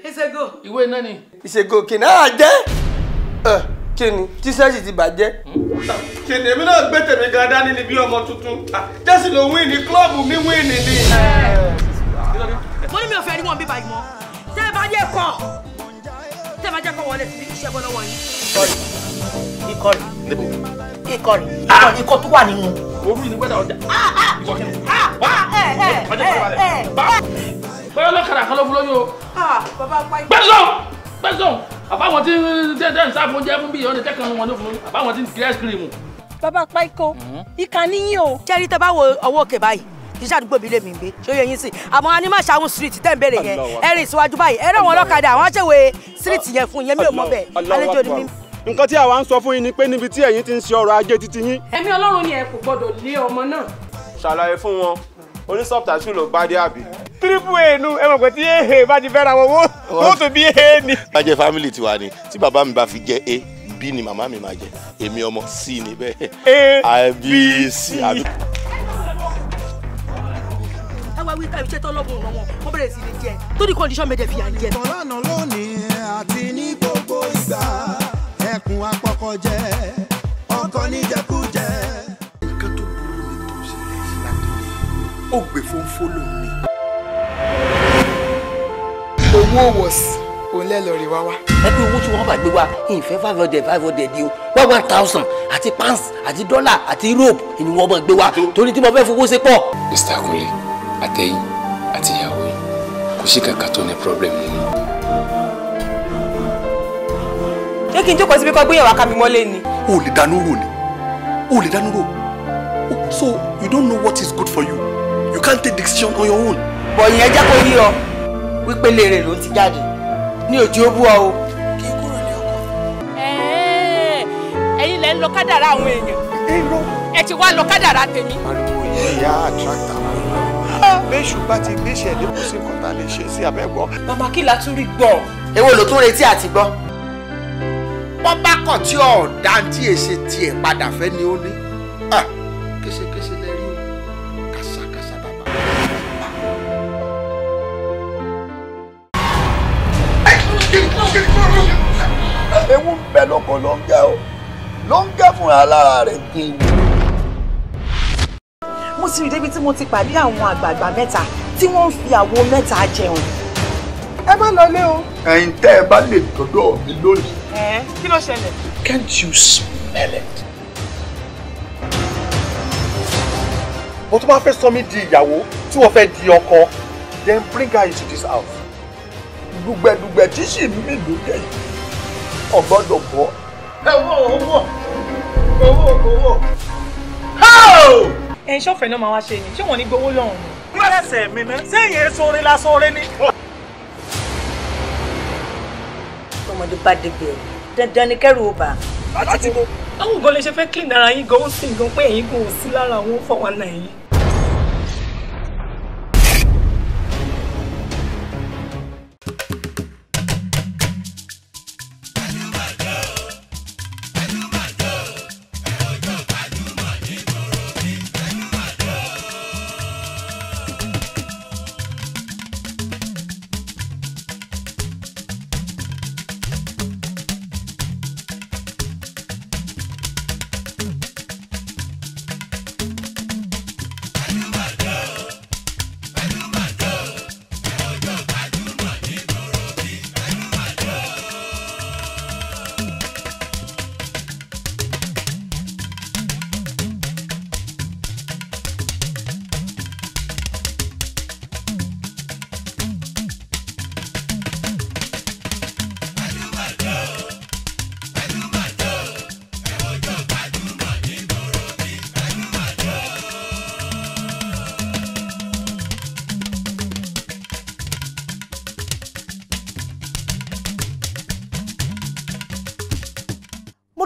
It's a go. Ìwé náà ni. It's a go. Kí ni a jẹ́? Kí ni? Tí sẹ́ẹ̀sì ti bàjẹ́. Kí ni èmi náà gbé tèmi gan dání ni bí ọmọ tuntun. Jẹ́sì ló win ní klọ́ọ̀bù mi win ní. Mo ní mi ò fẹ́ rí wọn bí báyìí mọ́. Tẹ́ ẹ bá jẹ́ kọ́. Tẹ́ ẹ bá jẹ́ kọ́ wọlé sí iṣẹ́ bọ́ lọ́wọ́ yín. Ikọ̀ tó wà nínú. Orú ni gbẹ́dà ọjà. Bọ́lá lọ́kàrà kan ló fún lóyún o. Bàbá pa ikọ̀. Gbẹ́sọ̀! Àbáwọn tí ń sáfún jẹ́ fún bí ìyọ́nì tẹ́kàn wọn ló fún àbáwọn tí ń kiri ice cream. Bàbá pa ikọ̀. Ìkà níyìn o. Jẹ́rí tẹ bá wo ọwọ́ òkè báyìí. Kì í ṣàdúgbò mi lè mí gbé. Ṣé yẹ yín sí? Àmọ́ a ní má ṣàwọn street tẹ́ ń béèrè yẹn. Ẹ rìn síwájú báyìí. Ẹ rẹ̀ wọn lọ́kadà àwọn aṣèwé street yẹn fún yẹn mi ò mọ̀ bẹ́ẹ̀. Àlejò ni mí. Nǹkan tí àwa ń sọ fún yín ni pé níbi tí ẹ̀yin ti ń ṣe ọrọ̀ ajé títí yín. Ẹ̀mí Ọlọ́run ni ẹ kò gbọdọ̀ lé ọmọ náà. Ṣàlàyé fún wọn onísọ̀tàṣù ló bá dé àbí. triple a nu ẹ mọ̀ pé tí ehe bá ti fẹ́ ra wọn wọ́n tó bí ehe ni. bá jẹ́ family tiwa ni tí bàbá mi bá fi jẹ́ a b ni màmá mi máa jẹ èmi ọmọ c ni bẹ́ẹ̀ a b c àbí. ẹ wá wí ká iṣẹ́ tó lọ́gùn ọ̀nà wọn wọ́n bẹ̀rẹ̀ sí ní jẹ tó ní condition méje fi à ń jẹ. Tọ́lánà lónìí àti ní gbogbo ìgbà ẹkùn apọkọjẹ ọkọ níjẹkújẹ. Nǹkan tó burú ni tó ṣe lè ṣe látọ̀ ó gbé fún fólò mi. Owó wọ̀sì òun lẹ́ lọ rí wá wá. Ẹgbẹ́ owó tí wọ́n bá gbé wá ìfẹ́ 500 ni o 1,000 àti pounds àti dollar àti europe ni wọ́n bá gbé wá torí tí mo fẹ́ fowó ṣe pọ̀. Mr. Kunle àtẹ̀yìn àti ìyàwó yìí kò sí kankan tó ní problem nínú. Ṣé kí n jókòó síbi kan gbéyàwó ká mi mọ́lé ni? O lè dánú rò ni. O lè dánú rò. So you don't know what is good for you. You can't take decision on your own. Bọ̀yìn ẹ jẹ́ kó yí ọ wípé lèrè ló ti jáde ní òjò ó bú ọ o. Kí n kúrò ní ọkọ. Ẹ̀yin lẹ ń lọ kádàrá àwọn èèyàn. Ẹ ti wá lọ kádàrá tèmi. Ariwo yìí ìyá attract àwọn èèyàn. Béṣù bá ti gbéṣẹ́ ẹ̀dẹ́ kò sí nǹkan tá a lè ṣe sí abẹ́gbọ́. Màmá kí la tún rí gbọ́. Èwo ló tún retí àti gbọ́. Wọ́n bá kàn tí ọ̀dà tí èsì tiẹ̀ padà fẹ́ ni ó ní. Kéṣekéṣe lẹ rí o kàṣàkàṣà bàbá. Ewu ń bẹ lóko ló ń gẹ o ló ń gẹ fúnra lára rẹ̀ gbé ewu. Mo sì rí débi tí mo ti pàdé àwọn àgbààgbà mẹ́ta tí wọ́n ń fi àwo mẹ́ta jẹun. Ẹ má lọlé o. Ẹ̀yin tẹ́ ẹ bá lè dọ́dọ̀ mi lónìí. Kí ló ṣẹlẹ̀? Can't you smell it? Mo tún máa fẹ́ sọ mí di ìyàwó tí wọ́n fẹ́ di ọkọ. Then bring her into this house. Dùgbẹ̀dùgbẹ̀ tí sì mí lóde yìí. Ọ̀gbọ́dọ̀ bọ́. Owó. Ẹ̀yin ṣọ́fẹ̀ náà máa wá ṣe ni, ṣé wọ́n ní gbowó lọ́rùn ni? Lẹ́sẹ̀ mi náà sẹ́yìn èso orin lásán orin ni. Ọmọdé bá débi ẹ̀ dandan ni kẹ́rù ó bà. Láti mo. Àwọn ògbọ́n lè ṣe fẹ́ clean ara yín gan ó sì gan pé ẹ̀yin kò sí lára àwọn 419 yìí.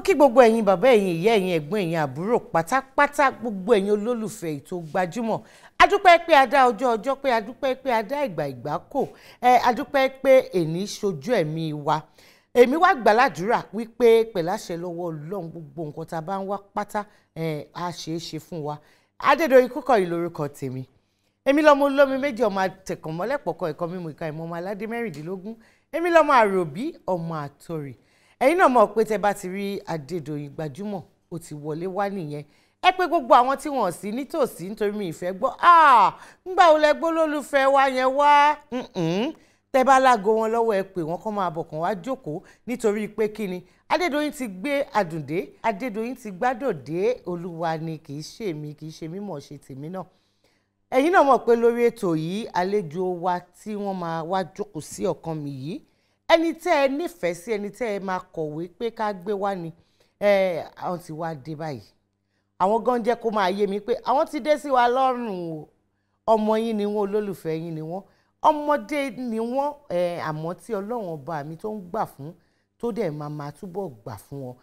Kí gbogbo ẹ̀yin bàbá ẹ̀yin ìyá ẹ̀yin ẹ̀gbọ́n ẹ̀yin àbúrò pátápátá gbogbo ẹ̀yin olólùfẹ́ ètò Gbajúmọ̀ adúpẹ́ pé a dá ọjọ́ pé adúpẹ́ pé a dá ìgbà kò adúpẹ́ pé èní ṣojú ẹ̀mí wa èmi wá gbàládùúrà wípé pẹ̀láṣẹ lọ́wọ́ Ọlọ́run gbogbo nǹkan tá a bá ń wá pátá a ṣe é ṣe fún wa Adédoyin Kúkọ̀yí lórúkọ tèmi èmi lọ́mọ olómi méjì ọmọ àtẹ̀kànmọ́lẹ́pọ̀kọ ẹ̀kọ́ mímu ìka ìmọ̀ ọmọ aládé mẹ́rìndínlógún èmi lọ́mọ àròbí ọmọ àtòrì ẹ̀yin náà mọ̀ pé tẹ́ bá ti rí Adédoyin gbajúmọ̀ ó ti wọlé wá nìyẹn ẹ pé gbogbo àwọn tí wọ́n sí nítòsí nítorí mi ìfẹ́ gbọ́ ńgbà wo lẹ gbọ́ lólùfẹ́ wa yẹn wá tẹ́ bá láago wọn lọ́wọ́ ẹ pé wọ́n kàn máa bọ̀ kàn wá jókòó nítorí pé kí ni Adédoyin ti gbé àdùndé Adédoyin ti gbádòdé olúwa ni kì í ṣe mi kì í ṣe mímọ̀ ṣe tèmi náà ẹ̀yin náà mọ̀ pé lórí ètò yìí àlejò wa tí wọ́n máa wá jókòó sí ọ̀kan mi yìí ẹni tẹ́ ẹ nífẹ̀ẹ́ sí ẹni tẹ́ ẹ máa kọ̀wé pé ká gbé wá ni àwọn ti wá dé báyìí àwọn gan jẹ́ kó máa yé mi pé àwọn ti dé sí wa lọ́rùn o ọmọ yín ni wọ́n olólùfẹ́ yín ni wọ́n ọmọdé ni wọ́n àmọ́ tí Ọlọ́run ọba mi tó ń gbà fún tó dẹ̀ máa túbọ̀ gbà fún wọn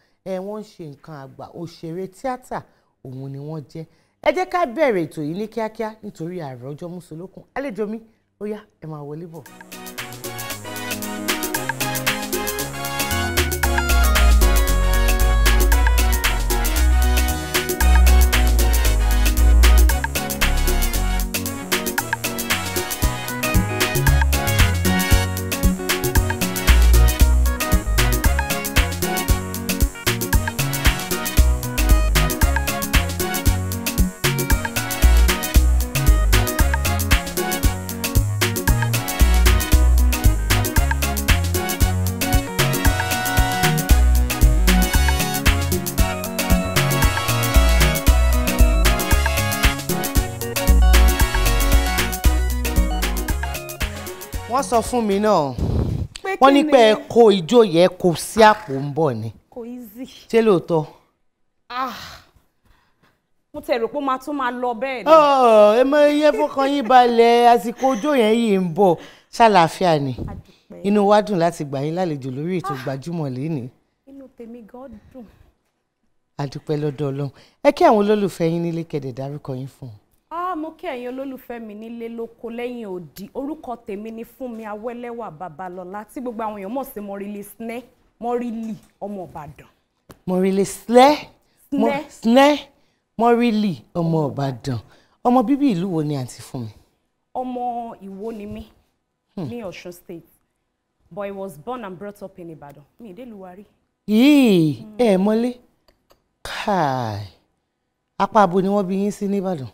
wọ́n ń ṣe nǹkan àgbà òṣèré tíátà òun ni wọ́n jẹ́ ẹ jẹ́ ká bẹ̀rẹ̀ ètò yìí ní kíákíá nítorí ààrẹ ọjọ́ mùsùlùkùn àlejò mi ó yá ẹ máa wọlé bọ̀. wọ́n sọ fún mi náà wọ́n ní pé ẹ kó ijó yẹ kó sí àpò ń bọ̀ ni kò easy ṣé lóòótọ́. mo tẹ̀ rò pé ó máa tún máa lọ bẹ́ẹ̀ ni. ẹ mọ iye fọkàn yín balẹ̀ àsìkò ijó yẹn yìí ń bọ̀ ṣàlàáfíà ni inú wa dùn láti gbà yín lálejò lórí ètò gbajúmọ̀ lénìí. inú tèmi gan dùn. a dúpẹ́ lọ́dọ̀ Ọlọ́run ẹ kí àwọn olólùfẹ́ yín nílé kẹ̀dẹ̀ dárúkọ yín fún un. Mo kí ẹ̀yin olólùfẹ́ mi nílé lóko lẹ́yìn odi orúkọ tèmi ni Fúnmi Awẹ́lẹ́wà Babalọ́lá tí gbogbo àwọn èèyàn mọ̀ sí Mọ́rílì Snẹ́ Mọ́rílì ọmọ Ìbàdàn. Mọ́rílì Snẹ́ Mọ́rílì ọmọ Ìbàdàn ọmọ bíbí ìlú wo ni àǹtí Fúnmi? ọmọ Ìwó ni mí ní Ọ̀ṣun State but I was born and brought up in Ìbàdàn mi ìdè ìlú wa rí. yìí ẹ mọ́lé káì apá abo ni wọ́n bí yín sí ní Ìbàdàn.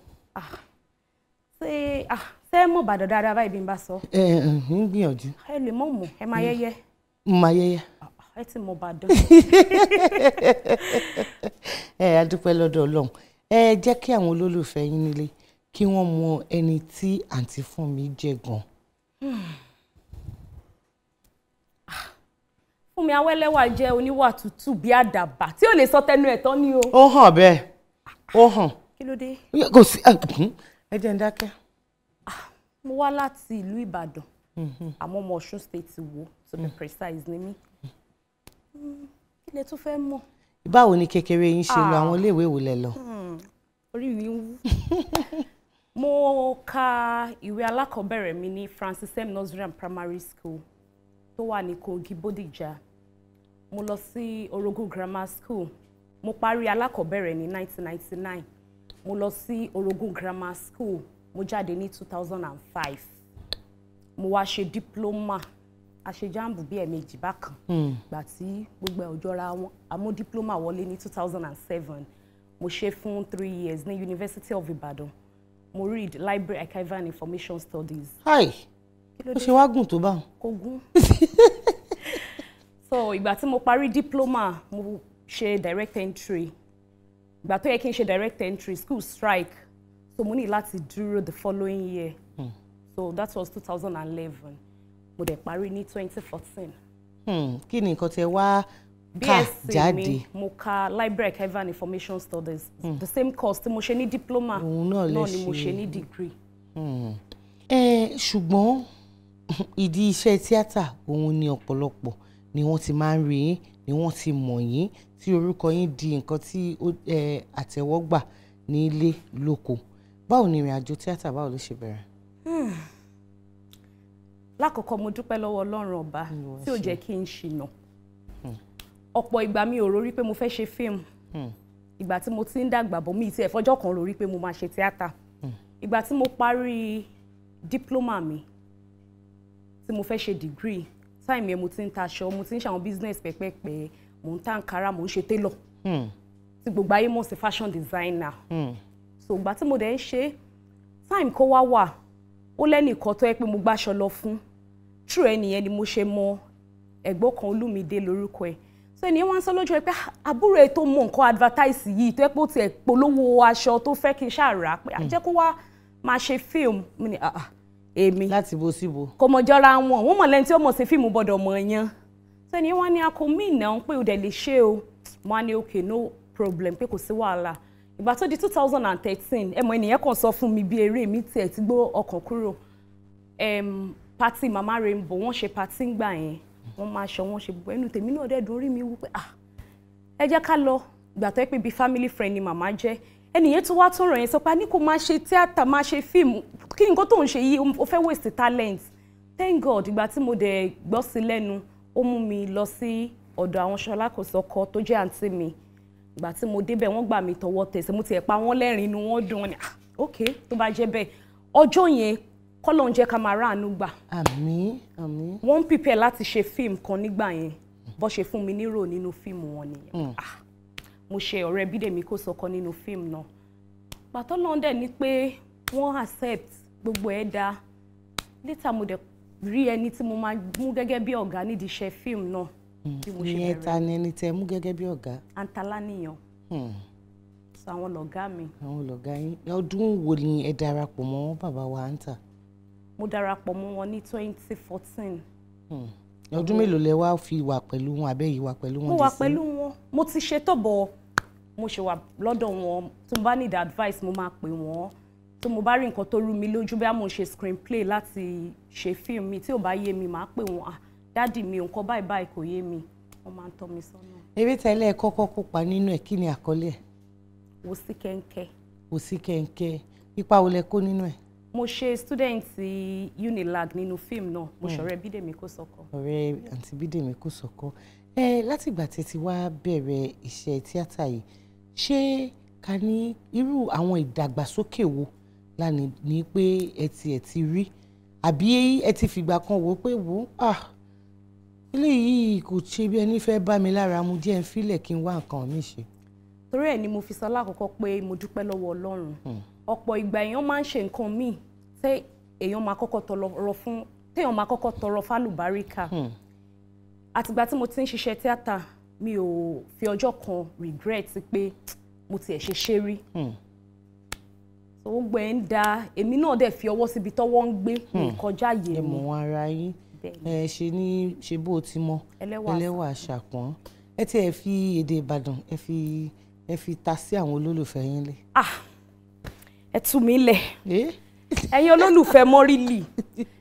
ṣé mọ̀ Ìbàdàn dáadáa báyìí bí n bá sọ. ń gbìyànjú. ẹ lè mọ̀ mọ̀ ẹ máa yẹ́yẹ́. máa yẹ́yẹ́. ẹ ti mọ̀ Ìbàdàn. A dúpẹ́ lọ́dọ̀ Ọlọ́run ẹ jẹ́ kí àwọn olólùfẹ́ yín nílé kí wọ́n mọ ẹni tí àǹtí Fúnmi jẹ́ gan. Fúnmi Awẹ́lẹ́wà jẹ́ oníwà tútù bí àdàbà tí ò lè sọ tẹnu ẹ̀ tán ni o. ó hàn bẹ́ẹ̀ ó hàn. kí ló dé. kò sí ẹ jẹ́ ń dákẹ́. mo wá láti ìlú Ìbàdàn àmọ́ ọmọ Ọ̀ṣun State wo to be precise ni mí. kí lẹ tún fẹ́ mọ̀. báwo ni kékeré yín ṣe lọ àwọn iléèwé wo lẹ lọ. orí mi ń wú. mo ka ìwé alákọ̀ọ́bẹ̀rẹ̀ mi ní Francis M. Nursery and Primary School tó wà ní Kogi Bódìjà. mo lọ sí Orogun Grammar School mo parí alákọ̀ọ́bẹ̀rẹ̀ ní 1999 mo lọ sí Orogun Grammar School mo jáde ní 2005 mo wá ṣe diploma àṣejàmbù bí ẹ̀ẹ̀mejì bákan gbà tí gbogbo ẹ̀ ò jọra wọn àmọ́ diploma wọlé ní 2007 mo ṣe fún 3 years ní University of Ibadan mo read Library Archival and Information Studies. Hi ó ṣe wá gùn tó bá wọn. kò gùn. so ìgbà tí mo parí diploma mo ṣe direct entry ìgbà tó yẹ kí n ṣe direct entry school strike so mo ní láti dúró the following year so that was 2011 mo dẹ̀ parí ní 2014. kí ni nǹkan tẹ wá kà jáde. BSc mi mo ka Library Archival and Information Studies the same course tí mo ṣe ní diploma náà ni mo ṣe ní degree. ṣùgbọ́n ìdí iṣẹ́ tíátà òun ni ọ̀pọ̀lọpọ̀ ni wọ́n ti máa ń rí yín ni wọ́n ti mọ̀ yín tí orúkọ yín di nǹkan tí àtẹ́wọ́gbà nílé lóko báwo ni ìrìn àjò tíátà báwo ló ṣe bẹ̀rẹ̀? Lákọ̀ọ́kọ́ mo dúpẹ́ lọ́wọ́ Ọlọ́run ọba tí ò jẹ́ kí n ṣìnà. Ọ̀pọ̀ ìgbà mi ò rórí pé mo fẹ́ ṣe fíìmù. Ìgbà tí mo ti ń dàgbà bọ̀ mi ti ẹ̀ fọjọ́ kan rórí pé mo máa ṣe tíátà. Ìgbà tí mo parí dípúlọ́mà mi tí mo fẹ́ ṣe dìgírì táìmù yẹn mo ti ń taṣọ mo ti ń ṣàwọn business pẹ́pẹ́pẹ́ mo ń ta Ankara mo ń ṣe tailor tí gbogbo ayé mọ̀ sí fashion designer. So ìgbà tí mo dẹ̀ ń ṣe táìmù kó wá wà ó lẹ́nìkan tó yẹ pé mo gbàṣọ lọ fún true ẹnìyẹn ni mo ṣe mọ ẹ̀gbọ́n kan Olúmídé lórúkọ ẹ̀ so ẹnìyẹn wá ń sọ lójú ẹ pé àbúrò ẹ tó mọ nǹkan advertise yìí tó yẹ pé ó tiẹ̀ polówó aṣọ tó fẹ́ kí n ṣàrà pé àjẹ́ kó wá máa ṣe fíìmù mi ni èmi láti bo síbo kò mọ̀ jọra wọn wọ́n mọ̀ lẹ́ni tí ó mọ̀ sí fíìmù gbọ́dọ̀ mọ̀ yan so ẹnìyẹn wá ní akọ mí náà pé ó dẹ̀ lè ṣe o mo á ní okay no problem pé kò sí wàhálà ìgbà tó di 2013 ẹmọ ènìyàn kan sọ fún mi bí eré mi tiẹ̀ ti gbó ọkàn kúrò pati Mama Rainbow wọ́n ṣe pati ńgbà yẹn wọ́n máa ṣọ wọ́n ṣe gbogbo ẹnu tèmi náà dẹ́dùn orí mi wú pé ẹ jẹ́ ká lọ ìgbà tó yẹ pé bíi family friend ni màmá jẹ́ ẹnìyẹn tó wá tó ràn yẹn sọ pé a ní kó máa ṣe tíátà máa ṣe fíìmù kí nǹkan tó ń ṣe yìí ó fẹ́ waste talent thank God ìgbà tí mo dẹ̀ gbọ́ sí lẹ́nu ó mú mi lọ sí ọ̀dọ̀ àwọn Ṣọlá Kòsọ́kọ́ tó jẹ́ àǹtí mi ìgbà tí mo débẹ̀ wọ́n gbà mí tọwọ́ tẹsẹ̀ mo tiẹ̀ pa wọ́n lẹ́rìn inú wọn dùn ní ok tó bá jẹ́ bẹ́ẹ̀ ọjọ́ yẹn kọ́lọ́ ń jẹ́ ká máa ráàánú gbà. àmín àmín. wọ́n ń prepare láti ṣe fíìmù kan nígbà yẹn bó ṣe fún mi nírò nínú fíìmù wọn nìyẹn. mo ṣe ọ̀rẹ́ Bídèmí Kòsọ́kọ́ nínú fíìmù náà pàtó lọ́ndẹ̀ ni pé wọ́n accept gbogbo ẹ̀ dá later mo dẹ̀ rí ẹni tí mo máa mú gẹ́gẹ́ bí ọ̀gá nídìí iṣẹ́ fíìmù náà. ìyẹn ta ni ẹni tẹ mú gẹ́gẹ́ bí ọ̀gá. Antalaniyan. So àwọn lọ̀gá mi. àwọn lọ̀gá yín ọdún wo ni ẹ darapọ̀ mọ́ bàbá wa Anta? mo darapọ̀ mọ́ wọn ní 2014. ọdún mélòó lẹ wá fi wà pẹ̀lú wọn abẹ́ yìí wà pẹ̀lú wọn? mo wà pẹ̀lú wọn mo ti ṣe tọ̀bọ̀ mo ṣe wà lọ́dọ̀ wọn tí mo bá need advice mo máa pè wọ́n tí mo bá rí nǹkan tó rú mi lójú bí mo ṣe screenplay láti ṣe fíìmù mi tí ò bá yé mi máa pè wọ́n dádì mi nǹkan báyìí báyìí kò yé mi wọ́n máa ń tọ́ mi sọ́nà. eré tẹ́lẹ̀ kọ́kọ́ kópa nínú ẹ̀ kí ni àkọlé ẹ̀? Wòsíkẹ́ńkẹ́. Wòsíkẹ́ńkẹ́ ipa wo lẹ kó nínú ẹ̀? mo ṣe student Unilag nínú fíìmù náà mo ṣọ̀rẹ́ Bídèmí Kòsọ́kọ́. ọ̀rẹ́ àǹtí Bídèmí Kòsọ́kọ́ látìgbà tí ti wá bẹ̀rẹ̀ iṣẹ́ tíátà yìí ṣé ká ní irú àwọn ìdàgbàsókè wo lánàá ní pé ẹ ti rí àbí ẹ ti fìgbà kan wò pé wò eléyìí kò ṣe bí ẹni fẹ́ bá mi lára mu jẹ́ ń filẹ̀ kí n wá nǹkan mi ṣe. torí ẹ̀ ni mo fi sọ lákọ̀ọ́kọ́ pé mo dúpẹ́ lọ́wọ́ Ọlọ́run ọ̀pọ̀ ìgbà èèyàn máa ń ṣe nǹkan míì tí èèyàn máa kọ́kọ́ tọrọ fún téèyàn máa kọ́kọ́ tọrọ fálùbáríkà àtìgbà tí mo ti ń ṣiṣẹ́ tíátà mi ò fi ọjọ́ kan regret pé mo tiẹ̀ ṣe ṣe rí gbogbo ẹ̀ ń da èmi náà dẹ̀ fi ọwọ́ síbi tọ́wọ́ ń gbé kọjá yé mi. ẹ mọ̀ wọn ara yín ṣe bó o ti mọ ẹlẹ́wà àṣàpọ̀n ẹ ti ẹ fi èdè Ìbàdàn ẹ fi ta sí àwọn olólùfẹ́ yín lé. ẹ tú mi lẹ̀ ẹ̀yin olólùfẹ́ Mọ́rílì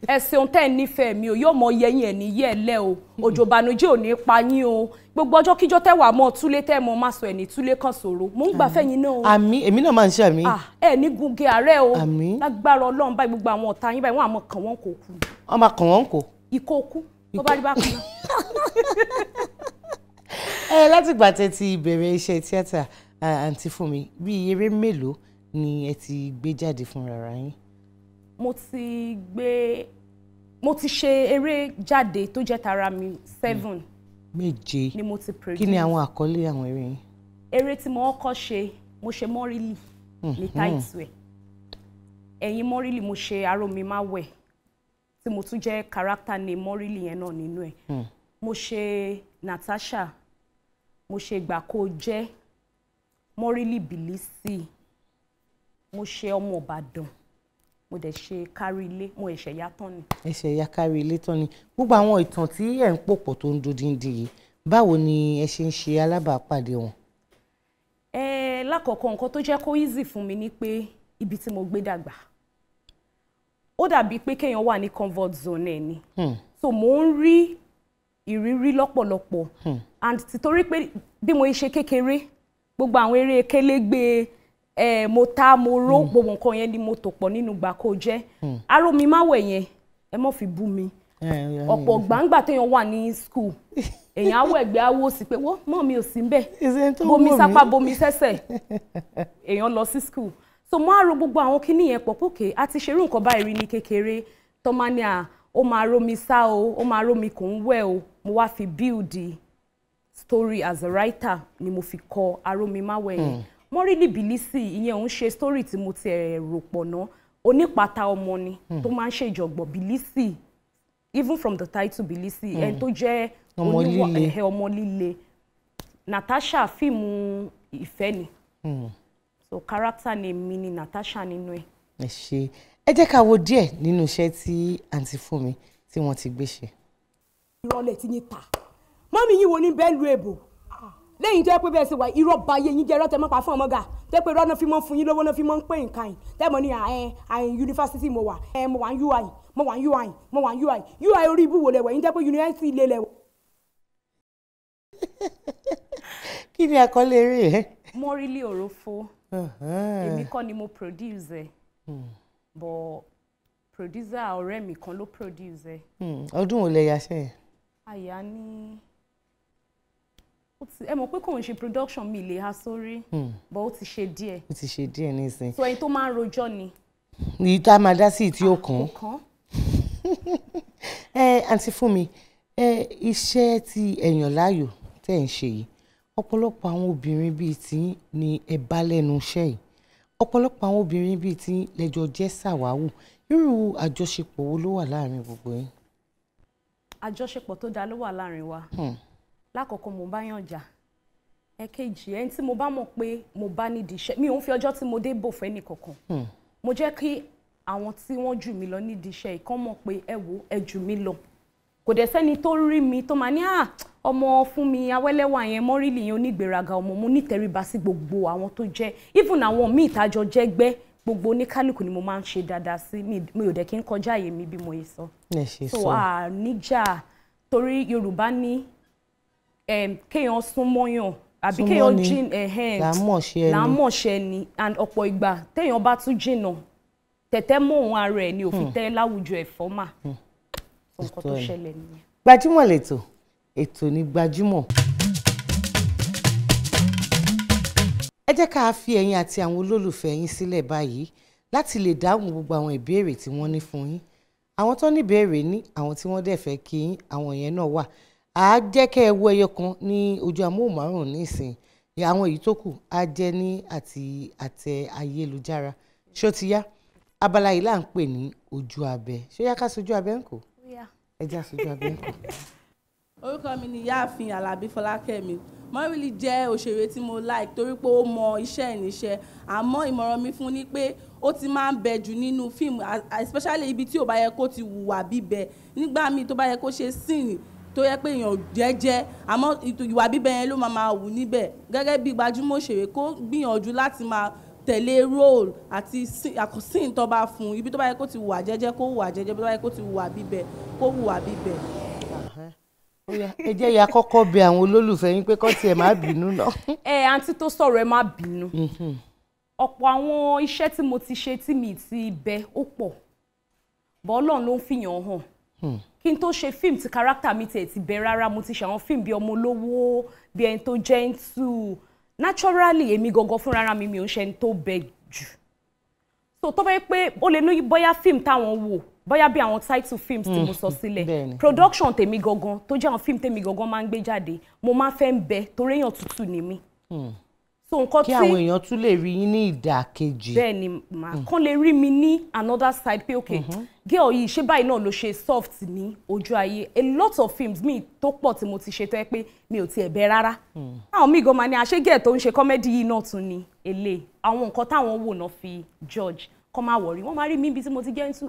ẹ ṣeun tẹ́ ẹ nífẹ̀ẹ́ mi ò yóò mọ yẹyin ẹ̀ níyẹ́ ẹ lẹ́ o òjò ìbànújẹ́ ò ní pa yín o gbogbo ọjọ́ kíjọ́ tẹ́ wà mọ́ túlé tẹ́ mọ́ máa sọ ẹ̀ ní túlé kan ṣòro mò ń gbà fẹ́yìn náà o. àmín èmi náà máa ń ṣe àmín. ẹ ní gunge àárẹ̀ o àmín lágbára Ọlọ́run báyìí gbogbo àwọn ọ̀tá yín báyìí wọ́n àmọ́ kàn wọ́n kò kú. wọ́n máa kàn wọ́n kò. ikó kú tó bá rí bá kan náà. látìgbà tẹ́ ti bẹ̀rẹ̀ iṣẹ́ tíátà àǹtí Fúnmi bí eré mélòó ni ẹ ti gbé jáde fúnra yín? mo ti ṣe eré jáde tó jẹ́ tara mi 7. 7 ni mo ti produce. kí ni àwọn àkọlé àwọn eré yín? eré tí mo kọ́kọ́ ṣe mo ṣe Mọ́rílì ní táìtù ẹ̀ ẹ̀yìn Mọ́rílì mo ṣe Arómimáwẹ̀ tí mo tún jẹ́ character name Mọ́rílì yẹn náà nínú ẹ̀ mo ṣe Natasha mo ṣe Gbàkójẹ́ Mọ́rílì Bìlísì mo ṣe Ọmọ Ìbàdàn mo dẹ̀ ṣe Kárí Ilé mo ẹ̀ṣẹ̀ yá tán ni. ẹ̀ṣẹ̀ yá Kárí Ilé tán ni gbogbo àwọn ìtàn tí ẹ̀ ń pòpọ̀ tó ń dodindi yìí báwo ni ẹ ṣe ń ṣe alábàápàdé wọn? lákọ̀ọ́kọ́ nǹkan tó jẹ́ kó easy fún mi ni pé ibi tí mo gbé dàgbà ó dàbí pé kéèyàn wà ní comfort zone ẹ̀ ni so mo ń rí ìrírí lọ́pọ̀lọpọ̀ and títorí pé bí mo ṣe kékeré gbogbo àwọn eré kélégbé mo ta mo ró gbogbo nǹkan yẹn ni mo tò pọ̀ nínú gbà kó jẹ́ arómi máwẹ̀ yẹn ẹ mọ̀ fi bú mi ọ̀pọ̀ gbàǹgbà téèyàn wà ní school èèyàn awọ ẹgbẹ́ awo sí pé wọ́n mọ̀ mi ò sí bẹ́ẹ̀ bomi sápá bomi sẹ́sẹ̀ èèyàn lọ sí school so mo á ro gbogbo àwọn kinní yẹn pọ̀ pókè a ti ṣerú nǹkan báyìí rí ní kékeré tó máa ní ó máa rómi sá o ó máa rómi kò ń wẹ̀ o mo wá fi build story as a writer ni mo fi kọ arómi máwẹ̀ yẹn mo rí ní Bílísì ìyẹn òun ṣe story tí mo ti rò pọ̀ ná onípata ọmọ ni tó máa ń ṣèjọ̀gbọ̀n Bílísì even from the title Bílísì ẹni tó jẹ́ ọmọ líle Natasha fíìmù ìfẹ́ ni so character name mi ni Natasha nínú ẹ̀. ẹ ṣe ẹ jẹ́ ká wo díẹ̀ nínú iṣẹ́ tí àǹtí Fúnmi tí wọ́n ti gbé ṣe. ìrọ̀lẹ́ tí yín ta mọ́mí yín wo ní bẹ́ẹ̀ lu èbò lẹ́yìn tó yẹ pé bẹ́ẹ̀ sì wà irọ́ ba ayé yín jẹ́ irọ́ tẹ mọ́ pa fún ọmọga tó yẹ pé irọ́ náà fi mọ́ fún yín lówó náà fi mọ́ ń pè nǹkan yìí tẹ́mọ̀ ní àyìn yunifásitì mo wà mo wà ní UI mo wà ní UI mo wà ní UI orí ibú wo lẹ̀wẹ̀ yín jẹ́ pé yunifásitì ilé lẹ̀wẹ̀. kí ni àkọlé eré ẹ. Mọ́rílì Òrófó èmi kọ́ ni mo produce ẹ̀ but producer ọ̀rẹ́ mi kan ló produce ẹ̀. ọdún wo lẹ yaṣẹ́ yẹn. àyà ní ẹ mọ̀ pé kò ń ṣe production mi lè ha sórí but ó ti ṣe díẹ̀. ó ti ṣe díẹ̀ nísìnyí. so ẹni tó máa ń rojọ́ ni. ní tá a máa dá sí tí ó kàn. àǹtí Fúnmi iṣẹ́ tí ẹ̀yàn láàyò tẹ̀ ń ṣe yìí ọ̀pọ̀lọpọ̀ àwọn obìnrin bíi tí ni ẹ bá lẹ́nu iṣẹ́ yìí ọ̀pọ̀lọpọ̀ àwọn obìnrin bíi tí lẹ́jọ́ jẹ́ ṣàwáwù irú àjọṣepọ̀ wo ló wà láàrin gbogbo yín. àjọṣepọ̀ tó dáa ló wà láàrin wa. lákọ̀ọ́kọ́ mo bá yàn jà ẹ̀kejì ẹni tí mo bá mọ̀ pé mo bá nídìí iṣẹ́ mi ò ń fi ọjọ́ tí mo dé bò fẹ́ nìkankan mo jẹ́ kí àwọn tí wọ́n jù mí lọ nídìí iṣẹ́ ìkan mọ̀ pé ẹ wo ẹ jù mí lọ kò dẹ̀ sẹ́ni tó rí mi tó máa ní ọmọ Fúnmi Awẹ́lẹ́wà yẹn Mọ́rílì yẹn onígbéraga ọmọ mo nítẹríba sí gbogbo àwọn tó jẹ́ even àwọn míì ìtajọ jẹ́gbẹ́ gbogbo oníkálukú ni mo máa ń ṣe dáadáa sí mi ò dẹ̀ kí ń kọjá àyè mi bí mo yẹ sọ. so níjà torí Yorùbá ní kéèyàn sún mọ́yàn àbí kéèyàn jìn làámọ̀ṣẹ́ ni and ọ̀pọ̀ ìgbà téèyàn bá tún jìnnà tẹ̀tẹ̀ mọ́ òun ara ẹ̀ ni òfin tẹ́ láwùjọ ẹ̀fọ́ mà nǹkan tó ṣẹlẹ̀ nìyẹn. Gbajúmọ̀ lẹ́tọ̀ ètò ní Gbajúmọ̀. ẹ jẹ́ ká fi ẹ̀yin àti àwọn olólùfẹ́ yín sílẹ̀ báyìí láti lè dáhùn gbogbo àwọn ìbéèrè tí wọ́n ní fún yín àwọn tó ní ìbéèrè ní àwọn tí wọ́n dẹ̀ fẹ́ kí yín àwọn yẹn náà wà á jẹ́ kẹ́ ẹ wo ẹyọ kan ní ojú amóhùnmáwòrán nísìnyí àwọn èyí tó kù á jẹ́ ní àtẹ ayélujára ṣó ti yá abala yìí là ń pè ní ojú abẹ ṣó yá ká sojú abẹ ń kó ẹ já sojú abẹ ń kó. orúkọ mi ni Ìyáàfin Àlàbí Fọlákẹ́mi Mọ́rílì jẹ́ òṣèré tí mo like torí pé ó mọ iṣẹ́ ìníṣẹ́ àmọ́ ìmọ̀ràn mi fún ni pé ó ti máa ń bẹ jù nínú fíìmù especially ibi tí ò bá yẹ kó ti hùwà bíbẹ nígbà míì tó bá yẹ kó ṣe scene tó yẹ pé èèyàn jẹ́jẹ́ àmọ́ ìwà bíbẹ yẹn ló máa wù níbẹ̀ gẹ́gẹ́ bí gbajúmọ̀ òṣèré kó gbìyànjú láti máa tẹ̀lé role àti scene tó bá fún ibi tó bá yẹ kó ti hùwà jẹ́jẹ́ kó hùwà jẹ́jẹ́ bí tó bá yẹ kó ti hùwà bíbẹ kó hùwà bíbẹ. ẹ jẹ́ ìyá kọ́kọ́ bẹ àwọn olólùfẹ́ yín pé kọ́ tiẹ̀ má bínú náà. àǹtí tó sọ̀rọ̀ ẹ má bínú ọ̀pọ̀ àwọn iṣẹ́ tí mo ti ṣe tí mi ti bẹ ó pọ̀ bọ́ Ọlọ́run ló ń fìyàn hàn kí n tó ṣe fíìmù tí kárátà mi tiẹ̀ ti bẹ rárá mo ti ṣe àwọn fíìmù bíi ọmọ olówó bíi ẹni tó gentle naturally èmi gangan fúnra mi ò ń ṣe ẹni tó bẹ jù so tó bá yẹ pé ó lè ní bóyá fíìmù táwọn wò bóyá bí àwọn title films tí mo sọ sílẹ̀ production tèmi gangan tó jẹ́ àwọn fíìmù tèmi gangan máa ń gbé jáde mo máa fẹ́ ń bẹ torí èèyàn tútù ni mí. so nǹkan tí kí àwọn èèyàn tún lè rí yín ní ìdàkejì. bẹ́ẹ̀ ni màá kàn lè rí mi ní another side pé okay girl yìí ṣé báyìí náà ló ṣe soft ní ojú ayé a lot of films mi tó pọ̀ tí mo ti ṣe tó yẹ pé mi ò tiẹ̀ bẹ rárá. àwọn míì gan máa ní àṣegẹ̀ tó ń ṣe comedy yìí náà tún ni èlé àwọn nǹkan táwọn wò náà fi judge kọ́ máa wọ̀rí wọ́n máa rí mi ibi tí mo ti gentle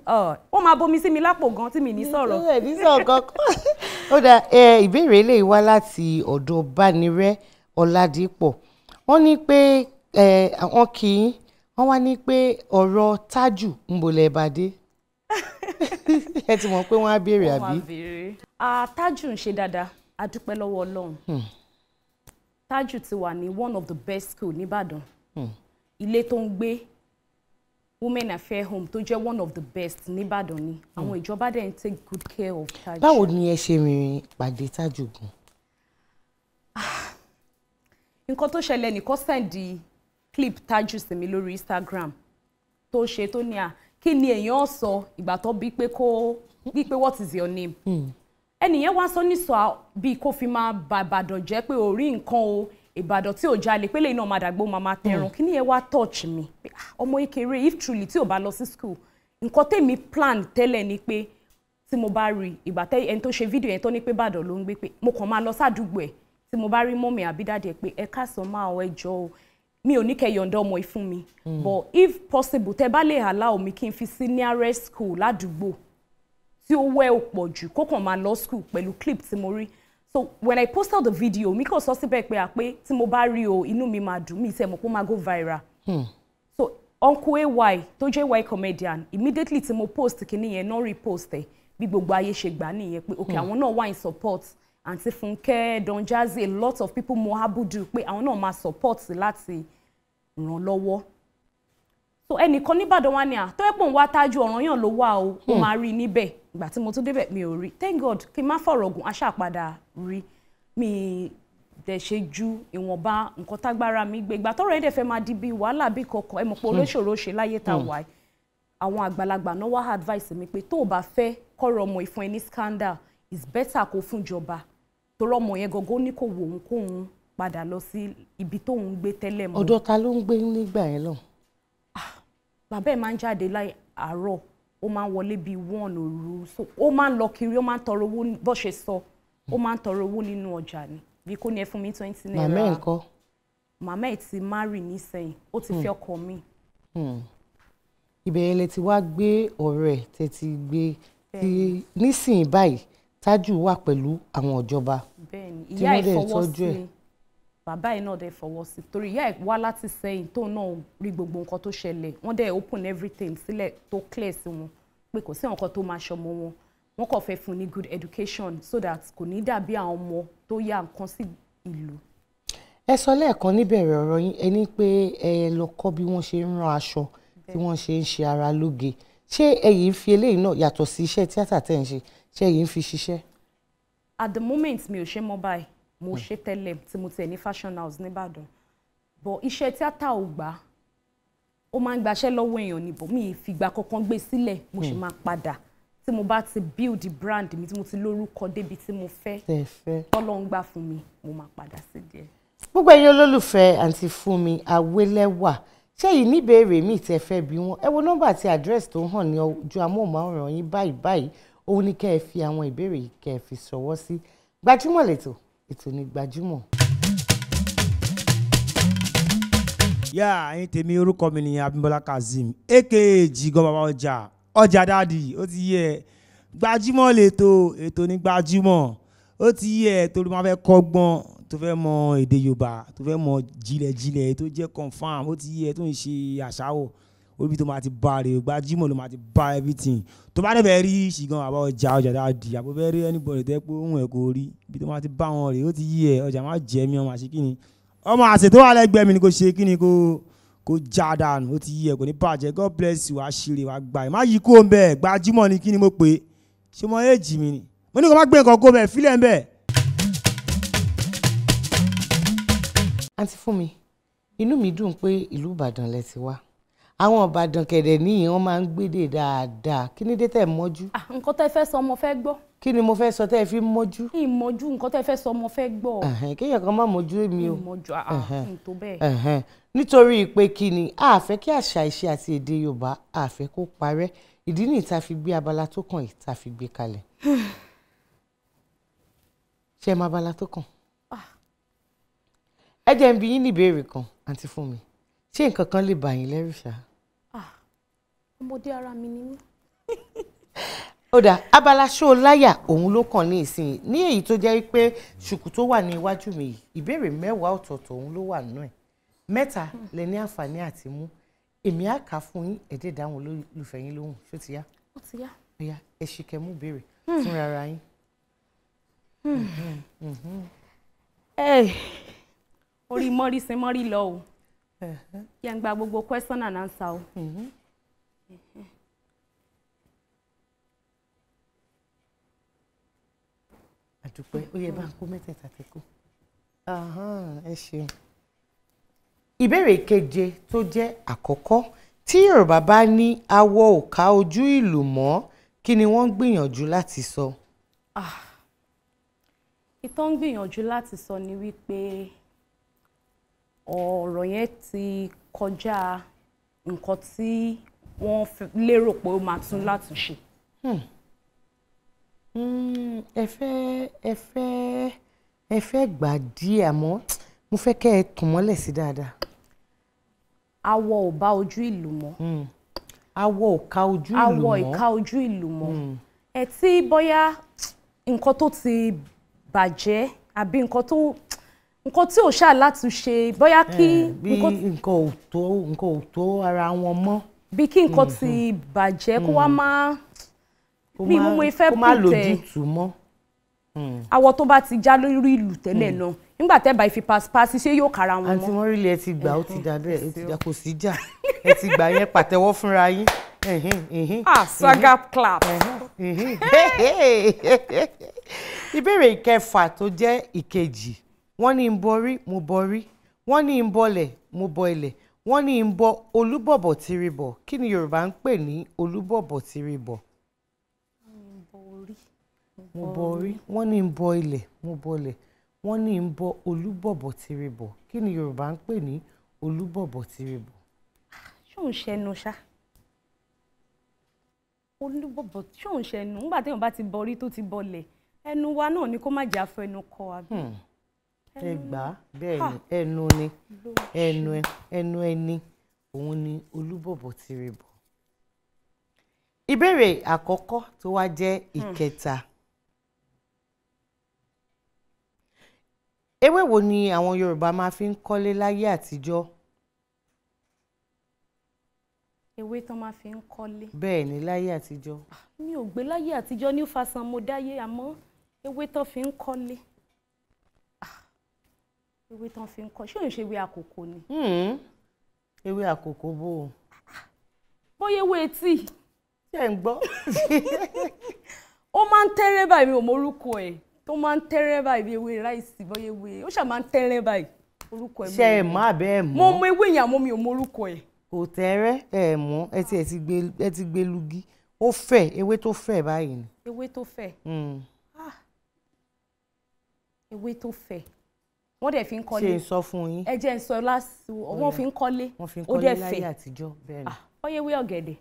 wọ́n máa bomi sí mi lápò gan tí mi ní sọ̀rọ̀. ẹ ní sọ̀rọ̀ kankan. ó dà ìbéèrè eléyìí wá láti ọ̀dọ̀ Bánirẹ́ Ọládípọ̀ wọ́n ní pé àwọn kì í wọ́n wá ní pé ọ̀rọ̀ Tájù ń bolẹ̀ ìbàdí ẹ ti mọ̀ pé wọ́n á béèrè àbí. Tájù ń ṣe dáadáa a dúpẹ́ lọ́wọ́ Ọlọ́run Tájù ti wà ní one of the best school nìbàdàn ilé tó ń gbé women affair home tó jẹ́ one of the best nìbàdàn ni àwọn ìjọba dẹ̀ ń take good care of Tájù. báwo ni ẹ ṣe rìnrìn pàdé Tájù gan? nǹkan tó ṣẹlẹ̀ nìkan sẹ́ndì clip Tájù sí mi lórí Instagram tó ṣe tó ní kí ni èèyàn sọ ìgbà tó bí pé what is your name. ẹnìyẹn wá sọ ní sọ bíi kó fi máa bà Ìbàdàn jẹ́ pé orí nǹkan o Ìbàdàn tí ò jalè pé lẹ́yìn náà máa dàgbò máa tẹran kí ni ẹ wá touch mi ọmọ ìkéré if truly tí ò bá lọ sí school nǹkan tèmi plan tẹ́lẹ̀ ni pé tí mo bá rí ìgbà tẹ́ ẹni tó ṣe fídíò yẹn tó ní pé Ìbàdàn ló ń gbé pé mo kàn máa lọ sádùúgbò ẹ̀ tí mo bá rí mọ́mì àbí dáàdì ẹ̀ pé ẹ káàsán máa ọ ẹjọ́ o mi ò ní kẹ́ yọ̀ǹda ọmọ yìí fún mi but if possible tẹ́ bá lè allow mi kí n fi sí nearest school ládùúgbò tí ó wẹ́ ò pọ̀ jù kó kàn máa lọ school pẹ̀lú clip tí mo rí. So when I posted the video, mi kò sọ síbẹ̀ pé tí mo bá rí o inú mi máa dùn mí ìṣe mọ̀ pé ó máa go viral. So Uncle AY tó jẹ́ AY comedian immediately tí mo post kìíní yẹn náà repost ẹ̀ bí gbogbo ayé ṣe gbà nìyẹn pé okay àwọn náà wà in support Aunty Funke Don Jazzy a lot of people mohabudu pé àwọn náà máa support láti ràn lọ́wọ́. So ẹnìkan nìbàdàn wá ní tó yẹ pé òun wá Tájù Ọ̀ranyàn ló wà o ó máa rí níbẹ̀ ìgbà tí mo tún débẹ̀ mi ò rí thank God kí n má fọ̀rọ̀ gùn aṣáàpadà rí mi dẹ̀ ṣe ju ìwọ̀nba nǹkan tágbára mi gbé ìgbà tọ́rọ̀ yẹn dẹ̀ fẹ́ máa di bí wàhálà bí kọ̀ọ̀kan ẹ mọ̀ pé olóṣòro ṣe láyé tá a wà yìí àwọn àgbàlagbà náà wá advice mi pé tó o bá fẹ́ kọ́rọ̀ ọmọ ìfún ẹ ní scandal is better kó fún ìjọba torí ọmọ yẹn gọ́gọ́ ní kò wò ó kóun padà lọ sí ibi tóun gbé tẹ́lẹ̀ mọ́. ọ̀dọ̀ ta ló ń gbé nígbà yẹn lọ? bàbá ẹ̀ máa ń jáde láì àárọ̀ ó máa ń wọlé bíi 1 òru so ó máa ń lọ kiri ó máa ń tọrọ owó bó ṣe sọ ó máa ń tọrọ owó nínú ọjà ni bí kò ní ẹ fún mi 20 naira. màmá ẹ̀ ńkọ́? màmá ẹ̀ ti marry nísẹ̀yìn ó ti fi ọkọ mi. ibẹ̀ yẹn lẹ ti wá gbé ọ̀rẹ́ tẹ ti gbé nísìnyí báyìí Tájù wà pẹ̀lú àwọn ìjọba bẹ́ẹ̀ni ìyá ẹ̀ fọwọ́ sí bàbá ẹ̀ náà dẹ̀ fọwọ́ sí torí ìyá ẹ̀ wá láti sẹ́yìn tóun náà rí gbogbo nǹkan tó ṣẹlẹ̀ wọ́n dẹ̀ open everything sílẹ̀ tó clear sí wọn pé kò sí nǹkan tó máa ṣọmọ wọn wọ́n kàn fẹ́ fún ní good education so that kò ní dàbí àwọn ọmọ tó yá nǹkan sí ìlú. ẹ sọ lẹ́ẹ̀kan níbẹ̀rẹ̀ ọ̀rọ̀ yín ẹ ní pé ẹ lọ kọ́ bí wọ́n ṣe ń rán aṣọ tí wọ́n ṣe ń ṣe ara lóge ṣé ẹ̀yin ń fi eléyìí náà yàtọ̀ sí iṣẹ́ tíátà tẹ̀ ń ṣe ẹ̀yin ń fi ṣiṣẹ́? At the moment mi ò ṣe mọ́ báyìí mo ṣe tẹ́lẹ̀ tí mo tẹ̀ ní fashion house nìbàdàn but iṣẹ́ tíátà ò gbà ó máa ń gbaṣẹ́ lọ́wọ́ èèyàn níbò mi ìfìgbà kankan gbé sílẹ̀ mo ṣe máa padà tí mo bá ti build brand mi tí mo ti lórúkọ débi tí mo fẹ́ Ọlọ́run gbà fún mi mo máa padà sí díẹ̀. gbogbo ẹ̀yin olólùfẹ́ àǹtí Fúnmi Awélẹ́wà ṣẹ́yìn níbèrè mi tẹ́ fẹ́ bí wọ́n ẹ wo nọ́mbà àti àdírẹ́sì tó hàn ní ojú amóhùnmáwòrán yín báyìí òun ni kẹ́ ẹ fi àwọn ìbéèrè yìí kẹ́ ẹ fi ṣọwọ́ sí Gbajúmọ̀ lẹ́tọ̀ ètò ní Gbajúmọ̀. ẹ̀yin tèmi orúkọ mi ni Abímbọ́lá Kazeem aka Jigan Baba ọjà dáàdì ó ti yẹ Gbajúmọ̀ lẹ́tọ̀ ètò ní Gbajúmọ̀ ó ti yẹ torí máa fẹ́ kọ́gbọ́n tó fẹ́ mọ èdè Yorùbá tó fẹ́ mọ jìnlẹ̀jìnlẹ̀ tó jẹ́ confam ó ti yẹ tó ń ṣe àṣàwọ̀ orí tó máa ti bá rè Gbajúmọ̀ ló máa ti bá everything tó bá dẹ̀ bẹ́ẹ̀ rí Jigan Baba ọjà dáàdì àbò bẹ́ẹ̀ rí anybody tẹ́ pé òun ẹ̀ kò rí ibi tó máa ti bá wọn rè ó ti yẹ ọjà máa jẹ́ mi ọmọ àṣekínni ọmọ àṣẹ tó wà lẹ́gbẹ̀ẹ́ mi ni kò ṣe kíni kò já dànù ó ti yẹ kò ní bàjẹ́ God bless you wàá ṣeré wàá gbà ẹ̀ má yí kó ń bẹ́ẹ̀ Gbajúmọ̀ ni kíni mo pè é ṣé mo éèjì mi ni mo ní kó má gbé nǹkan kó bẹ́ẹ̀ fílẹ̀ ń bẹ́ẹ̀. àǹtí Fúnmi inú mi dùn pé ìlú Ìbàdàn lẹ ti wá àwọn Ìbàdàn kẹ̀dẹ̀ níyìn wọ́n máa ń gbédè dáadáa kí ni dé tẹ̀ mọ́jú. nǹkan tẹ́ fẹ́ sọ ọmọ fẹ́ gbọ́. kí ni mo fẹ́ sọ tẹ́ fi mọ́jú. ìmọ̀jú nǹkan tẹ́ fẹ́ sọ ọmọ fẹ́ gbọ́. kéèyàn kan má mọ́jú èmi o. ìmọ̀jú tó bẹ́ẹ̀. nítorí pé kí ni a fẹ́ kí àṣà ìṣe àti èdè Yorùbá a fẹ́ kó parẹ́ ìdí nìyí tá a fi gbé abala tó kàn yìí tá a fi gbé kalẹ̀. ṣé ẹ máa abala tó kàn. ẹ jẹ́ n bi yín ní ìbéèrè kan àǹtí Fúnmi ṣé nǹkan kan lè bà yín lẹ́rù ṣá. ọmọdé ara mi ni mí. ó dà abala ṣó láyà òun ló kàn ní ìsìn ní èyí tó jẹ́ pé ṣùkú tó wà ní iwájú mi yìí ìbéèrè 10 ọ̀tọ̀ọ̀tọ̀ òun ló wà nínú ẹ̀ 3 lẹ ní àǹfààní àti mú èmi á kà fún yín ẹ̀dẹ̀ dáhùn olólùfẹ́ yín lóhùn ṣó ti yá. ó ti yá. ó yá ẹ ṣì kẹ́ mú béèrè fúnra ara yín. orí mọ́rí sin mọ́rí lọ o. Yẹn gba gbogbo question and answer o. Àdúpẹ́ ó yẹ bá ń kó mẹ́tẹ̀ẹ̀ta tẹ́ kú. Ẹ ṣeun. Ìbéèrè keje tó jẹ́ àkọ́kọ́ tí Yorùbá bá ní awọ ò ká ojú ìlú mọ́ kí ni wọ́n ń gbìyànjú láti sọ? Ìtọ́ ń gbìyànjú láti sọ ni wípé ọ̀rọ̀ yẹn ti kọjá nǹkan tí wọ́n lérò pé ó máa tún látúnṣe. Ẹ fẹ́ gbà díẹ̀ àmọ́ mo fẹ́ kẹ́ ẹ tún mọ́lẹ̀ sí dáadáa. Awọ ò bá ojú ìlú mọ́. Awọ ò ká ojú ìlú mọ́. Awọ ìka ojú ìlú mọ́. Ẹ tí bóyá nǹkan tó ti bàjẹ́ àbí nǹkan tí ò ṣáà láti ṣe bóyá kí. Bí nǹkan ò tó ara wọn mọ́. Bí kí nǹkan ti bàjẹ́ kó wá máa bí mo fẹ́ pùtẹ́. Kó má lójútùú mọ́. Awọ tó bá ti já lórí ìlú tẹ́lẹ̀ náà nígbà tẹ́ bá fi paṣípaṣí ṣé yóò kára wọn mọ́. Àǹtí wọ́n rí ilé ẹ ti gbà ó ti dà bẹ́ẹ̀ ẹ ti dà kò sí jà ẹ ti gbà yẹn pàtẹ́wọ́ fúnra yín. Swagger clap. Ìbéèrè ìkẹfà tó jẹ́ ìkejì wọ́n ní ń borí mo borí wọ́n ní ń bọlẹ̀ mo bọ ilẹ̀ wọ́n ní ń bọ olúbọ̀bọ̀ tìrìbọ̀ kí ni Yorùbá ń pè ní olúbọ̀bọ̀ tìrìbọ̀? Mo borí wọ́n ní ń bọ ilẹ̀ mo bọlẹ̀ wọ́n ní ń bọ olúbọ̀bọ̀ tìrìbọ̀ kí ni Yorùbá ń pè ní olúbọ̀bọ̀ tìrìbọ̀? Ṣé òun ṣẹnu ṣá? Olúbọ̀bọ̀ ṣé òun ṣẹnu nígbà téèyàn bá ti borí tó ti bọlẹ̀ ẹnu wa náà ni kó má jà fún ẹnu kọ àbí. Ẹ gbà bẹ́ẹ̀ ni ẹnu ni ẹnu ẹni òun ni olúbọ̀bọ̀ tìrìbọ̀. Ìbéèrè àkọ́kọ́ tó wá jẹ́ ìkẹta. Ewé wo ni àwọn Yorùbá máa fi ń kọ́lé láyé àtijọ́? Ewé tán máa fi ń kọ́lé. Bẹ́ẹ̀ ni láyé àtijọ́. Mi ò gbé láyé àtijọ́ ní Fáṣán mo dáyé àmọ́ ewé tán fi ń kọ́lé. Ewé tán fi ń kọ́ ṣé òun ṣe ewé àkókò ni? Ewé àkókò bò ó. Bóyá ewé tíì. Ṣé ń gbọ́? Ó máa ń tẹ́rẹ́ báyìí mi ò mọ orúkọ ẹ̀ tó máa ń tẹ́rẹ́ báyìí bí ewé ráìsì bóyá ewé ó ṣáà máa ń tẹ́rẹ́ báyìí orúkọ ẹ̀. Ṣé ẹ mọ̀ àbẹ́ ẹ mọ̀? Mo mọ ewé yẹn àmọ́ mi ò mọ orúkọ ẹ̀. Kò tẹ́rẹ́ ẹ mọ̀ ẹ ti gbé lugi ó fẹ̀ ewé tó fẹ̀ báyìí ni. Ewé tó fẹ̀. Ewé tó fẹ̀ wọ́n dẹ̀ fi ń kọ́lé. Ṣé n sọ fún yín? Ẹ jẹ́ n sọ lásù wọ́n fi ń kọ́lé. Wọ́n fi ń kọ́lé láyé àtijọ́ bẹ́ẹ̀ ni. Bóyá ewé ọ̀gẹ̀dẹ̀.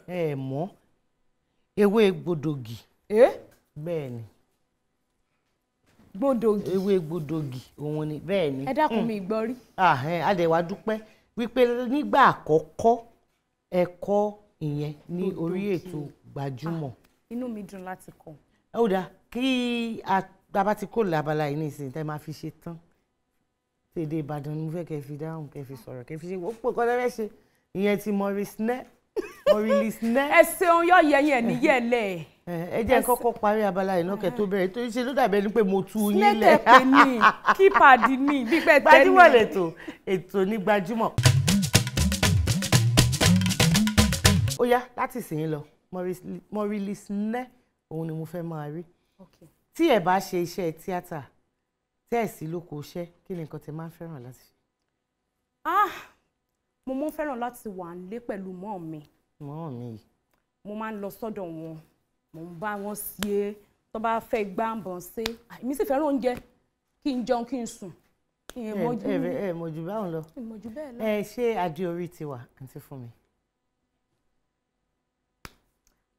Ẹ mọ̀ ewé gbòdògì. Bẹ́ẹ̀ ni. Gbòdògì. Ewé gbòdògì òun ni bẹ́ẹ̀ ni. Ẹ dákun mi gbọ́ rí. Adẹ̀wà dúpẹ́ wípé nígbà àkọ́kọ́ ẹ̀kọ́ ìyẹn ní orí ètò Gbajúmọ̀. Inú mi dùn láti kọ́. Ó dáa kí bàbá ti kó labala yìí nísìnyí tẹ́ máa fi ṣe tán. Èdè Ìbàdàn ni mo fẹ́ kẹ́ fi dáhùn kẹ́ fi sọ̀rọ̀ kẹ́ fi ṣe ó pọ̀ kọ́ lẹ́rẹ́ ṣe ìyẹn ti Maurice Nẹ́. Ẹ ṣeun yọ yẹyẹ níyẹlẹ. Ẹ jẹ́ kọ́kọ́ parí abala yìí náà kẹ́ tó bẹ̀rẹ̀ tó ṣe ló dàbí ẹni pé mo tú yín lẹ̀. Snẹ́tẹ̀pẹ̀ ni kípàdì ni gbígbẹ́ tẹ́lẹ̀. Gbajúmọ̀ lètò ètò ní Gbajúmọ̀. Ó yá láti sìn lọ Maurice Nẹ́ òun ni mo fẹ́ máa rí. Tí ẹ bá ṣe iṣẹ́ tíátà tẹ́ ẹ̀ sí lóko iṣẹ́ kí ni nǹkan tẹ́ máa ń fẹ́ràn láti ṣe? Mo máa ń fẹ́ràn láti wà nílé pẹ̀lú mọ́ mi. Mọ́ mi yìí. Mo máa ń lọ sọ́dọ̀ wọn mo ń bá wọn ṣe tó bá fẹ́ gbàǹbọ̀n ṣe èmi sì fẹ́ràn oúnjẹ kí n jẹun kí n sùn. Ẹ mọ̀jú báwọn lọ. Mọ̀jú bẹ́ẹ̀ lọ. Ṣé adé orí ti wà àǹtí fún mi?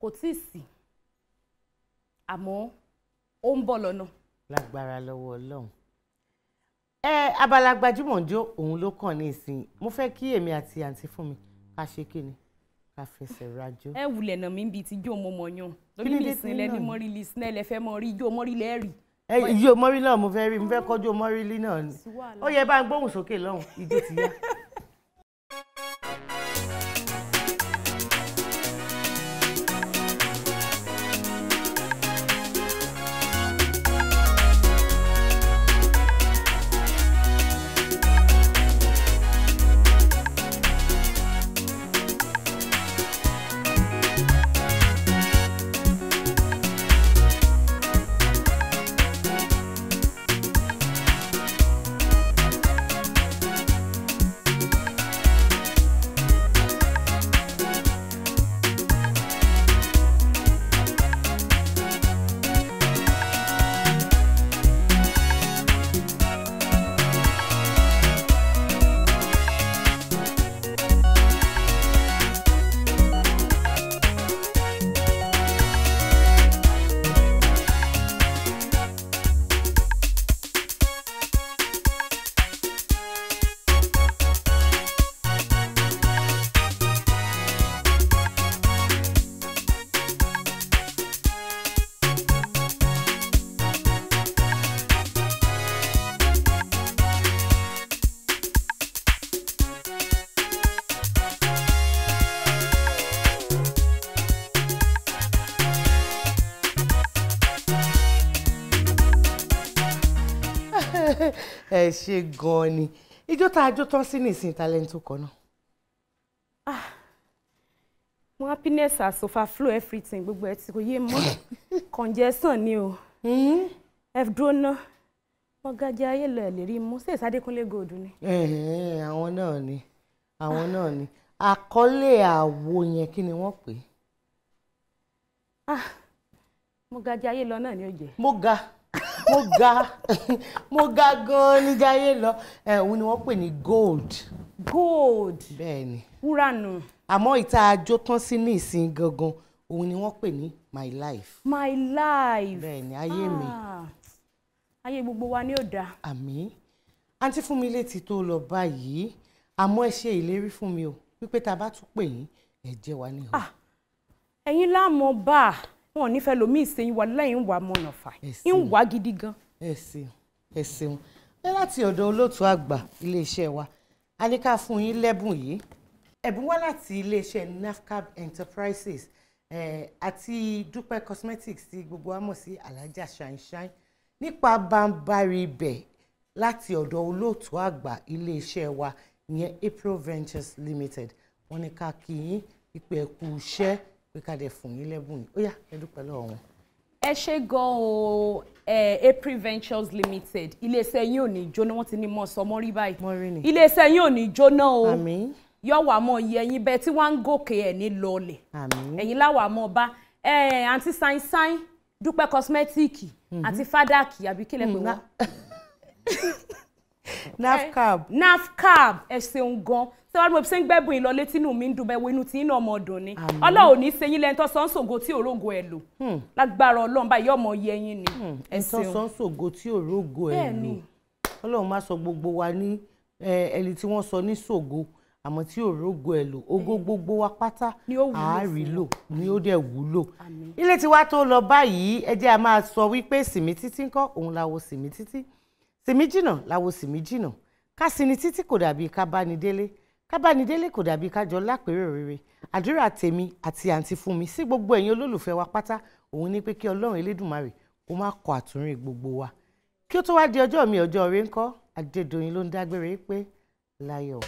Kò tíì sí àmọ́ ó ń bọ̀ lọ́nà. Lágbára lọ́wọ́ Ọlọ́run. Abala Gbajúmọ̀ jó òun ló kàn ní ìsìn mo fẹ́ kí èmi àti àǹtí fún mi ká ṣe kí ni ká fẹsẹ̀ rajó. Ẹ wulẹ̀ nà mí bíi ti jó mo mọ̀ yan lórí mi ìsìnlẹ̀ ní mọ́rílì sinẹ́lẹ̀ fẹ́ mọ́ rí jó mọ́rílì ẹ̀ rí. Ijó mọ́rílì náà mo fẹ́ rí mo fẹ́ kọ́jú mọ́rílì náà ni ó yẹ bá ń gbóhùn sókè lọ́hùn ijó ti yá. ẹ ṣe gan-an ni ijó tá a jó tán sí nìsín talent kan náà. mo happiness asofa flow everything gbogbo ẹ ti kò yé mọ́ congestion ni o ẹ dúró ná Mọ́gàjí Ayélọ lè rí mú sí Ìsádékúnlé Gold ni. àwọn náà ni àkọlé àwo yẹn kí ni wọ́n pè é. Mọ́gàjí Ayélọ náà ni ó jẹ́. mo ga gan ní Ayélọ òun ni wọ́n pè ní gold. bẹ́ẹ̀ ni. wúrà nù. àmọ́ ìta àjò tán sí ní ìsìn gangan òun ni wọ́n pè ní my life. bẹ́ẹ̀ ni ayé mi. ayé gbogbo wa ni ó dáa. àmín. àǹtí fún mi létí tó lọ báyìí àmọ́ ẹ ṣe ìlérí fún mi o wípé tá a bá tún pè yín ẹ jẹ́ wa ní ìhò. ẹ̀yin láàmú bá a wọn ò ní fẹ́ lomi ìsẹ́yìn wa lẹ́yìn wà mọ̀nà fà ń wá gidi gan. ẹ ṣeun láti ọ̀dọ̀ olóòtú àgbà iléeṣẹ́ wa a ní ká fún yín lẹ́bùn yìí ẹ̀bùn wá láti iléeṣẹ́ NAFCAB Enterprises àti Dúpẹ́ Cosmetics tí gbogbo wa mọ̀ sí Alájà Shine nípa bambari ibẹ̀ láti ọ̀dọ̀ olóòtú àgbà iléeṣẹ́ wa ìyẹn April Ventures Limited wọ́n ní ká kí yín ìpè ẹ̀kú iṣẹ́ pé ká dẹ̀ fún yín lẹ́bùn yìí ó yá ẹ dúpẹ́ lọ́wọ́ wọn. ẹ ṣe gan o April Ventures Limited iléeṣẹ́ yín ò ní jóná wọ́n ti ní mọ̀ sọmọ́ rí báyìí iléeṣẹ́ yín ò ní jóná o yọ̀wà mọ̀ iye ẹ̀yin bẹ́ẹ̀ tí wọ́n ń gòkè ẹ̀ ní lọ́ọ̀lẹ̀ ẹ̀yin láwà mọ̀ bá àǹtí sáín Dúpẹ́ Cosmetics àti Fádàkì àbí kílẹ̀ pé wọ́n. NAFCAB ẹ ṣeun gan tí wọ́n mọ̀ ṣe ń gbẹ́bùn ìlọ létí inú mi ń dùn bẹ́ẹ̀ wo inú tí inú ọmọ ọdún ni Ọlọ́run ò ní ṣe yín lẹ́yìn tó sọ ń ṣògo tí òrógo ẹ̀ lò lágbára Ọlọ́run báyìí ọmọ yẹ yín ni ẹ ṣeun. ẹ̀ńtọ́ sọ ń ṣògo tí òrógo ẹ̀ lò Ọlọ́run má sọ gbogbo wa ní ẹni tí wọ́n sọ ní ṣògo àmọ́ tí òrógo ẹ̀ lò ògo gbogbo wa pátá àárí lò ni ó dẹ̀ wúlò. ilé tiwa tó lọ báyìí ẹ jẹ́ a máa sọ wípé sìmí títí ńkọ́ òun làwo sìmí títí sìmí jìnnà làwo sìmí jìnnà ká sinmi títí kò dàbí ká bá ní délé kábánidélé kò dàbí kájọ lápérò rere àdúrà tèmi àti àǹtí fún mi sí gbogbo ẹ̀yin olólùfẹ́ wa pátá òun ní pé kí Ọlọ́run Elédùmarè kó má kọ àtúnrìn gbogbo wa kí ó tó wá di ọjọ́ mi ọjọ́ rẹ ńkọ́ Adédoyin ló ń dágbére pé láyọ̀.